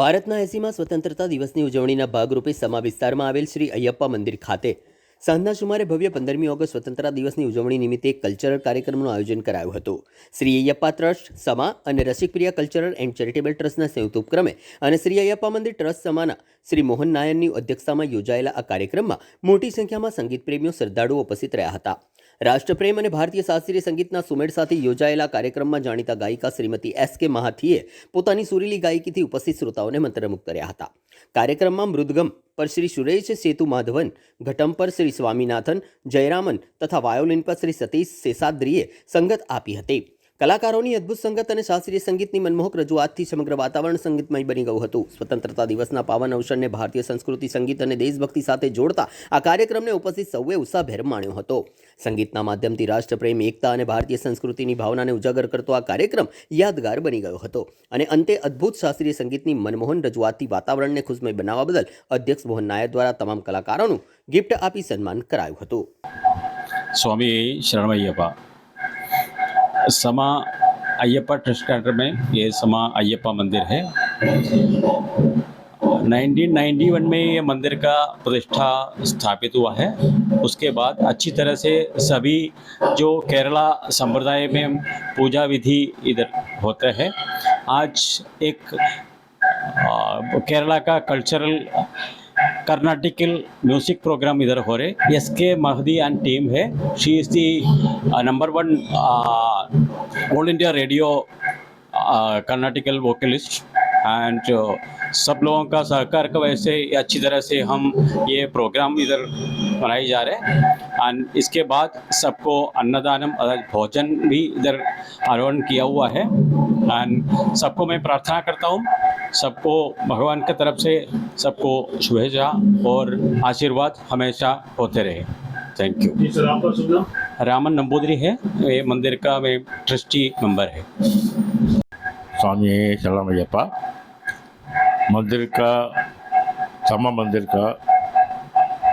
ભારતના 80મા સ્વતંત્રતા દિવસની ઉજવણીના ભાગરૂપે સમા વિસ્તારમાં આવેલ શ્રી અયપ્પા મંદિર ખાતે સાંજના સુમારે ભવ્ય 15મી ઓગસ્ટ સ્વતંત્રતા દિવસની ઉજવણી નિમિત્તે એક કલ્ચરલ કાર્યક્રમનું આયોજન કરાયું હતું. શ્રી અયપ્પા ટ્રસ્ટ સમા અને રસિકપ્રિયા કલ્ચરલ એન્ડ ચેરિટેબલ ટ્રસ્ટના સંયુક્ત ઉપક્રમે અને શ્રી અયપ્પા મંદિર ટ્રસ્ટ સમાના શ્રી મોહન નાયરની અધ્યક્ષતામાં યોજાયેલા આ કાર્યક્રમમાં મોટી સંખ્યામાં સંગીત પ્રેમીઓ શ્રદ્ધાળુઓ ઉપસ્થિત રહ્યા હતા. રાષ્ટ્રપ્રેમ અને ભારતીય શાસ્ત્રીય સંગીતના સુમેળ સાથે યોજાયેલા કાર્યક્રમમાં જાણીતા ગાયિકા શ્રીમતી એસ.કે. મહાથીએ પોતાની સુરીલી ગાયકીથી ઉપસ્થિત શ્રોતાઓને મંત્રમુગ્ધ કર્યા હતા. કાર્યક્રમમાં મૃદગમ પર શ્રી સુરેશ સેતુ માધવન, ઘટમ પર શ્રી સ્વામીનાથન જયરામન તથા વાયોલિન પર શ્રી સતીશ શેષાદ્રીએ સંગત આપી હતી. કલાકારોની અદ્ભુત સંગત અને શાસ્ત્રીય સંગીતની મનમોહક રજૂઆતથી સમગ્ર વાતાવરણ સંગીતમય બની ગયું હતું. સ્વતંત્રતા દિવસના પાવન અવસરને ભારતીય સંસ્કૃતિ, સંગીત અને દેશભક્તિ સાથે જોડતા આ કાર્યક્રમને ઉપસ્થિત સૌએ ઉત્સાહભેર માણ્યો હતો. સંગીતના માધ્યમથી રાષ્ટ્રપ્રેમ, એકતા અને ભારતીય સંસ્કૃતિની ભાવનાને ઉજાગર કરતો આ કાર્યક્રમ યાદગાર બની ગયો હતો અને અંતે અદ્ભુત શાસ્ત્રીય સંગીતની મનમોહન રજૂઆતથી વાતાવરણને ખુશમય બનાવવા બદલ અધ્યક્ષ મોહન નાયર દ્વારા તમામ કલાકારોનું ગિફ્ટ આપી સન્માન કરાયું હતું. स्वामी शरणमय्यप्पा समा अय्यप्पा ट्रस्ट कैंटर में ये समा अय्यप्पा मंदिर है. 1991 में ये मंदिर का प्रतिष्ठा स्थापित हुआ है. उसके बाद अच्छी तरह से सभी जो केरला संप्रदाय में पूजा विधि इधर होते हैं. आज एक केरला का कल्चरल कर्नाटिकल म्यूजिक प्रोग्राम इधर हो रहे. एस.के. महदी एंड टीम है. She is the number 1 All India Radio Carnatic vocalist and सब लोगों का सहकार की वजह से अच्छी तरह से हम ये प्रोग्राम इधर मनाए जा रहे हैं. एंड इसके बाद सबको अन्नदानम भोजन भी इधर आरोहण किया हुआ है. एंड सबको मैं प्रार्थना करता हूँ, सबको भगवान की तरफ से सबको शुभेच्छा और आशीर्वाद हमेशा होते रहे. Thank you. रामन नंबूदरी है, ये मंदिर का मैं ट्रस्टी मेंबर है. स्वामी शरणमय्यप्पा मंदिर का समा मंदिर का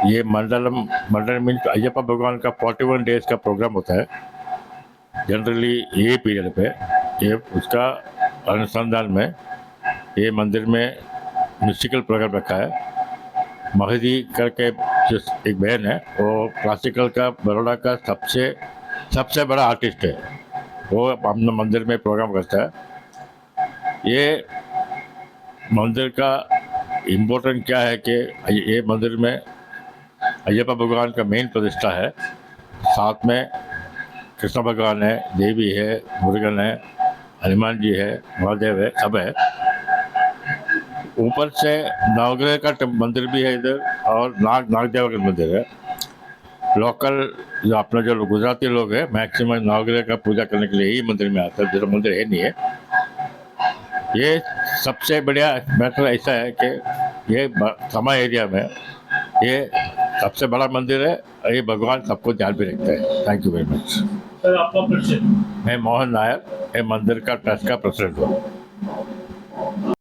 ये मंडल मीन्स अय्यप्पा भगवान का 41 डेज का प्रोग्राम होता है. जनरली ये पीरियड पे ये उसका अनुसंधान में ये मंदिर में म्यूजिकल प्रोग्राम रखा है. महदी करके जो एक बहन है, वो क्लासिकल का बड़ौदा का सबसे बड़ा आर्टिस्ट है. वो अपने मंदिर में प्रोग्राम करता है. ये मंदिर का इम्पोर्टेंट क्या है कि ये मंदिर में अय्यप्पा भगवान का मेन प्रतिष्ठा है. साथ में कृष्ण भगवान है, देवी है, मुरुगन है, हनुमान जी है, महादेव है, सब है. ऊपर से नवग्रह का मंदिर भी है इधर और नागदेव का मंदिर है. लोकल जो अपना जो गुजराती लोग हैं मैक्सिमम नवग्रह का पूजा करने के लिए यही मंदिर में आता है. दूसरा मंदिर है नहीं है. ये सबसे बढ़िया मैटर ऐसा है कि ये समा एरिया में ये सबसे बड़ा मंदिर है और ये भगवान सबको ध्यान भी रखता है. Thank you very much. Sir आपका परिचय? मैं मोहन नायर, ये मंदिर का ट्रस्ट का प्रेसिडेंट हूँ.